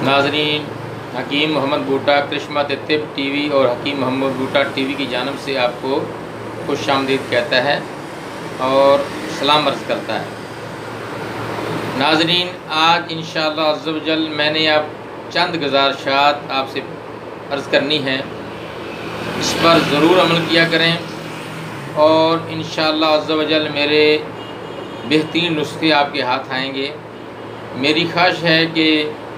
नाज़रीन, हकीम मोहम्मद बूटा करिश्मत तिब टीवी और हकीम मोहम्मद बूटा टीवी की जानब से आपको खुश आमदीद कहता है और सलाम अर्ज़ करता है। नाज़रीन, आज इंशाअल्लाह अज़्ज़ व जल मैंने अब चंद गुज़ारिशात आपसे अर्ज़ करनी है, इस पर ज़रूर अमल किया करें और इंशाअल्लाह अज़्ज़ व जल मेरे बेहतरीन नुस्खे आपके हाथ आएंगे। मेरी ख्वाहिश है कि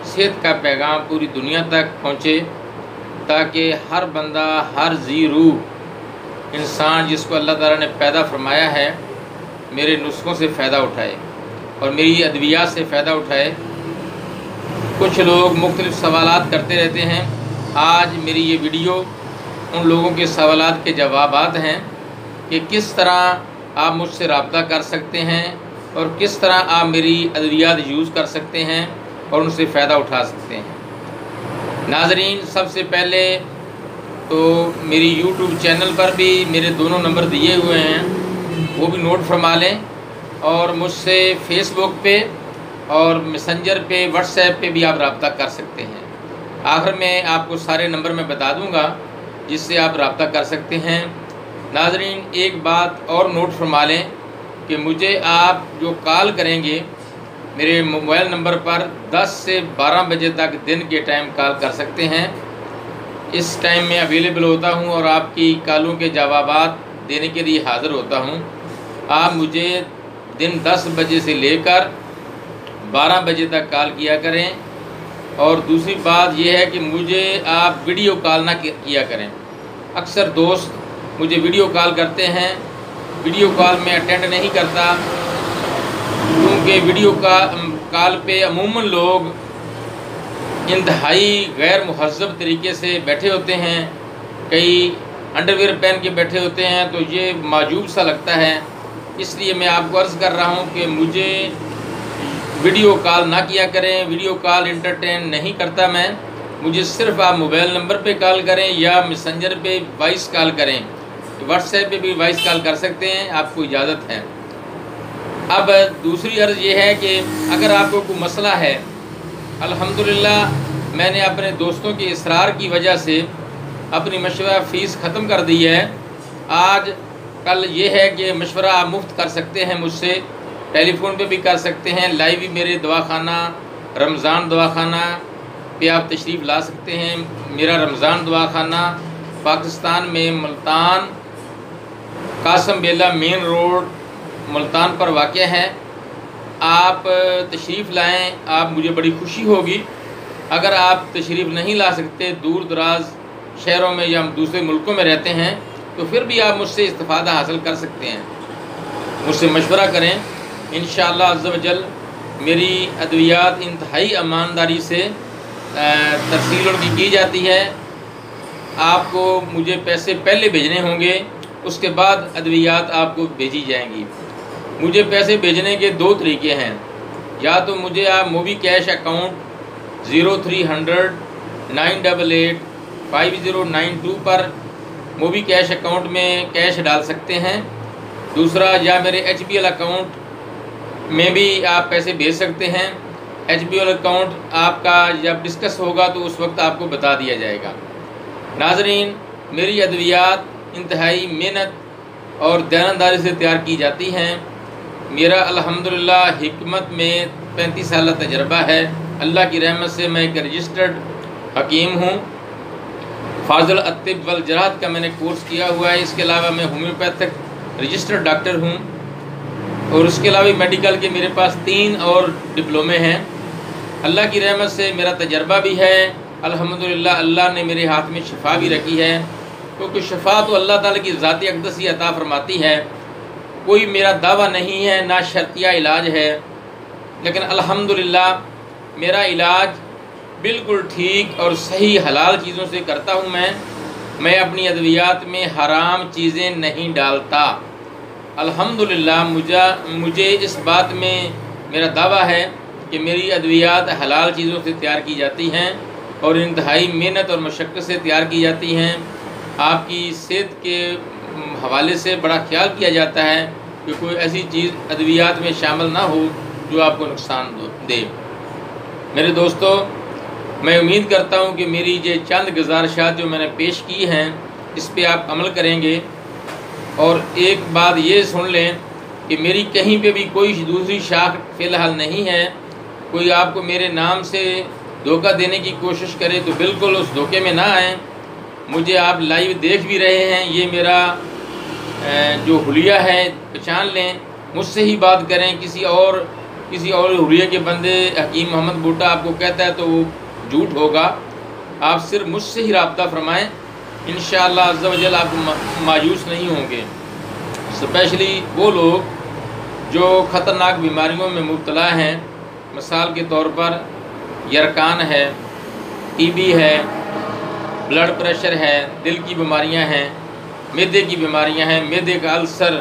सेहत का पैगाम पूरी दुनिया तक पहुँचे ताकि हर बंदा, हर जी रूह इंसान जिसको अल्लाह ताला ने पैदा फरमाया है मेरे नुस्खों से फ़ायदा उठाए और मेरी अद्वियात से फ़ायदा उठाए। कुछ लोग मुख्तलिफ़ सवालात करते रहते हैं। आज मेरी ये वीडियो उन लोगों के सवालात के जवाबात हैं कि किस तरह आप मुझसे रब्ता कर सकते हैं और किस तरह आप मेरी अद्वियात यूज़ कर सकते हैं और उनसे फ़ायदा उठा सकते हैं। नाज़रीन, सबसे पहले तो मेरी यूट्यूब चैनल पर भी मेरे दोनों नंबर दिए हुए हैं, वो भी नोट फरमा लें और मुझसे फेसबुक पे और मैसेंजर पे, व्हाट्सएप पे भी आप रब्ता कर सकते हैं। आखिर में आपको सारे नंबर मैं बता दूंगा जिससे आप रब्ता कर सकते हैं। नाज़रीन, एक बात और नोट फरमा लें कि मुझे आप जो कॉल करेंगे मेरे मोबाइल नंबर पर 10 से 12 बजे तक दिन के टाइम कॉल कर सकते हैं। इस टाइम में अवेलेबल होता हूं और आपकी कॉलों के जवाबात देने के लिए हाज़िर होता हूं। आप मुझे दिन 10 बजे से लेकर 12 बजे तक कॉल किया करें। और दूसरी बात यह है कि मुझे आप वीडियो कॉल ना किया करें। अक्सर दोस्त मुझे वीडियो कॉल करते हैं, वीडियो कॉल में अटेंड नहीं करता क्योंकि वीडियो कॉल पे अमूमन लोग इंतहाई गैर मुहज़्ज़ब तरीके से बैठे होते हैं, कई अंडरवेयर पहन के बैठे होते हैं, तो ये माजूब सा लगता है। इसलिए मैं आपको अर्ज़ कर रहा हूँ कि मुझे वीडियो कॉल ना किया करें। वीडियो कॉल इंटरटेन नहीं करता मैं। मुझे सिर्फ़ आप मोबाइल नंबर पे कॉल करें या मैसेंजर पे वॉइस कॉल करें। व्हाट्सएप पे भी वॉइस कॉल कर सकते हैं, आपको इजाज़त है। अब दूसरी अर्ज़ ये है कि अगर आपको कोई मसला है, अल्हम्दुलिल्लाह मैंने अपने दोस्तों के इसरार की वजह से अपनी मशवरा फ़ीस ख़त्म कर दी है। आज कल ये है कि मशवरा आप मुफ्त कर सकते हैं मुझसे, टेलीफोन पे भी कर सकते हैं, लाइव भी मेरे दवाखाना रमज़ान दवाखाना पे आप तशरीफ़ ला सकते हैं। मेरा रमज़ान दवाखाना पाकिस्तान में मुल्तान कासम बेला मेन रोड मुल्तान पर वाक़या है। आप तशरीफ़ लाएँ, आप मुझे बड़ी खुशी होगी। अगर आप तशरीफ़ नहीं ला सकते, दूर दराज शहरों में या दूसरे मुल्कों में रहते हैं, तो फिर भी आप मुझसे इस्तिफ़ादा हासिल कर सकते हैं, मुझसे मशवरा करें। इंशाअल्लाह अज़्ज़ व जल मेरी अद्वियात इंतहाई ईमानदारी से तरसील उनकी की जाती है। आपको मुझे पैसे पहले भेजने होंगे, उसके बाद अद्वियात आपको भेजी जाएंगी। मुझे पैसे भेजने के दो तरीके हैं। या तो मुझे आप मोबी कैश अकाउंट 0300 988 5092 पर मोबी कैश अकाउंट में कैश डाल सकते हैं। दूसरा, या मेरे HBL अकाउंट में भी आप पैसे भेज सकते हैं। HBL अकाउंट आपका जब डिस्कस होगा तो उस वक्त आपको बता दिया जाएगा। नाज़रीन, मेरी अद्वियात इंतहाई मेहनत और दयानतदारी से तैयार की जाती हैं। मेरा अल्हम्दुलिल्लाह हिकमत में 35 साल तजर्बा है। अल्लाह की रहमत से मैं एक रजिस्टर्ड हकीम हूँ। फाज़िल अत्तिब वल जराहत का मैंने कोर्स किया हुआ है। इसके अलावा मैं होम्योपैथिक रजिस्टर्ड डॉक्टर हूँ और उसके अलावा मेडिकल के मेरे पास 3 और डिप्लोमे हैं। अल्लाह की रहमत से मेरा तजर्बा भी है। अल्हम्दुलिल्लाह अल्लाह ने मेरे हाथ में शिफा भी रखी है, क्योंकि शिफा तो अल्लाह ताला की ज़ाती अक़दस ही अता फरमाती है। कोई मेरा दावा नहीं है, ना शर्तिया इलाज है, लेकिन अल्हम्दुलिल्लाह मेरा इलाज बिल्कुल ठीक और सही हलाल चीज़ों से करता हूँ। मैं अपनी अद्वियात में हराम चीज़ें नहीं डालता। अल्हम्दुलिल्लाह मुझे इस बात में मेरा दावा है कि मेरी अद्वियात हलाल चीज़ों से तैयार की जाती हैं और इंतहाई मेहनत और मशक्क़त से तैयार की जाती हैं। आपकी सेहत के हवाले से बड़ा ख्याल किया जाता है कि कोई ऐसी चीज़ अद्वियात में शामिल ना हो जो आपको नुकसान दे। मेरे दोस्तों, میں امید کرتا ہوں کہ میری یہ چند گزارشات جو میں نے پیش کی ہیں اس پہ آپ عمل کریں گے، اور ایک بات یہ سن لیں کہ میری کہیں پہ بھی کوئی دوسری شاخ فی الحال نہیں ہے۔ کوئی آپ کو میرے نام سے دھوکہ دینے کی کوشش کرے تو بالکل اس دھوکے میں نہ آئیں۔ مجھے آپ لائیو دیکھ بھی رہے ہیں، یہ میرا جو حلیہ ہے پہچان لیں، مجھ سے ہی بات کریں۔ کسی اور حلیہ کے بندے حکیم محمد بوٹا آپ کو کہتا ہے تو وہ جھوٹ ہوگا۔ آپ صرف مجھ سے ہی رابطہ فرمائیں، انشاءاللہ عز و جل آپ مایوس نہیں ہوں گے۔ اسپیشلی وہ لوگ جو خطرناک بیماریوں میں مبتلا ہیں، مثال کے طور پر یرکان ہے، ٹی بی ہے، بلڈ پریشر ہے، دل کی بیماریاں ہیں، معدے کی بیماریاں ہیں، معدے کا السر،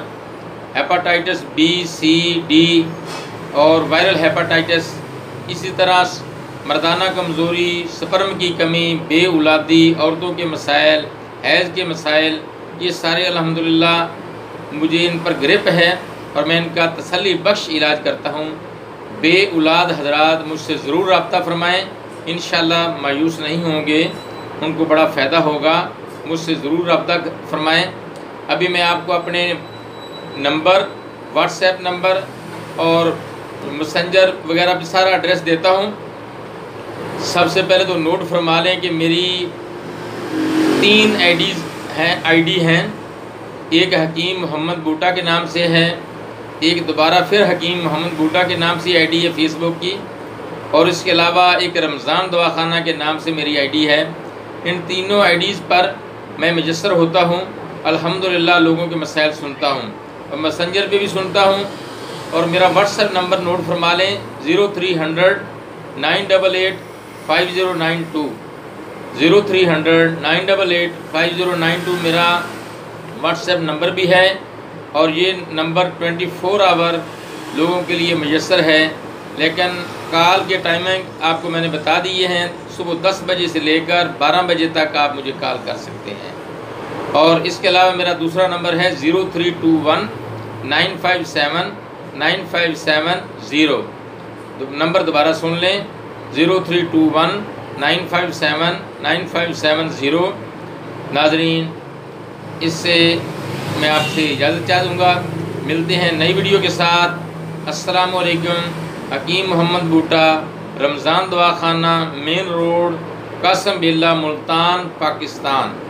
ہیپاٹائٹس بی سی ڈی اور وائرل ہیپاٹائٹس، اسی طرح مردانہ کمزوری، سپرم کی کمی، بے اولادی، عورتوں کے مسائل، حیض کے مسائل، یہ سارے الحمدللہ مجھے ان پر گرپ ہے اور میں ان کا تسلی بخش علاج کرتا ہوں۔ بے اولاد حضرات مجھ سے ضرور رابطہ فرمائیں، انشاءاللہ مایوس نہیں ہوں گے، ان کو بڑا فائدہ ہوگا۔ مجھ سے ضرور رابطہ فرمائیں۔ ابھی میں آپ کو اپنے نمبر، واٹس ایپ نمبر اور میسنجر وغیرہ پہ سارا ایڈریس دیتا ہوں۔ سب سے پہلے تو نوٹ فرما لیں کہ میری 3 آئی ڈی ہیں۔ ایک حکیم محمد بوٹا کے نام سے ہے، ایک دوبارہ پھر حکیم محمد بوٹا کے نام سے آئی ڈی ہے فیس بک کی، اور اس کے علاوہ ایک رمضان دواخانہ کے نام سے میری آئی ڈی ہے۔ ان تینوں آئی ڈیز پر میں میسر ہوتا ہوں، الحمدللہ لوگوں کے مسائل سنتا ہوں اور میسنجر پہ بھی سنتا ہوں۔ اور میرا واٹس ایپ نمبر نوٹ فرما لیں 0300 988 5092 0300 988 5092 میرا واٹس ایپ نمبر بھی ہے، اور یہ نمبر 24 آور لوگوں کے لیے میسر ہے، لیکن کال کے ٹائمنگ آپ کو میں نے بتا دیے ہیں۔ صبح 10 بجے سے لے کر 12 بجے تک آپ مجھے کال کر سکتے ہیں۔ اور اس کے علاوہ میرا دوسرا نمبر ہے 0321 957 9570۔ نمبر دوبارہ سن لیں 0321 957 9570۔ ناظرین، اس سے میں آپ سے اجازت چاہوں گا، ملتے ہیں نئی ویڈیو کے ساتھ۔ السلام علیکم۔ حکیم محمد بوٹا، رمضان دواخانہ، مین روڈ، قاسم باللہ، ملتان، پاکستان۔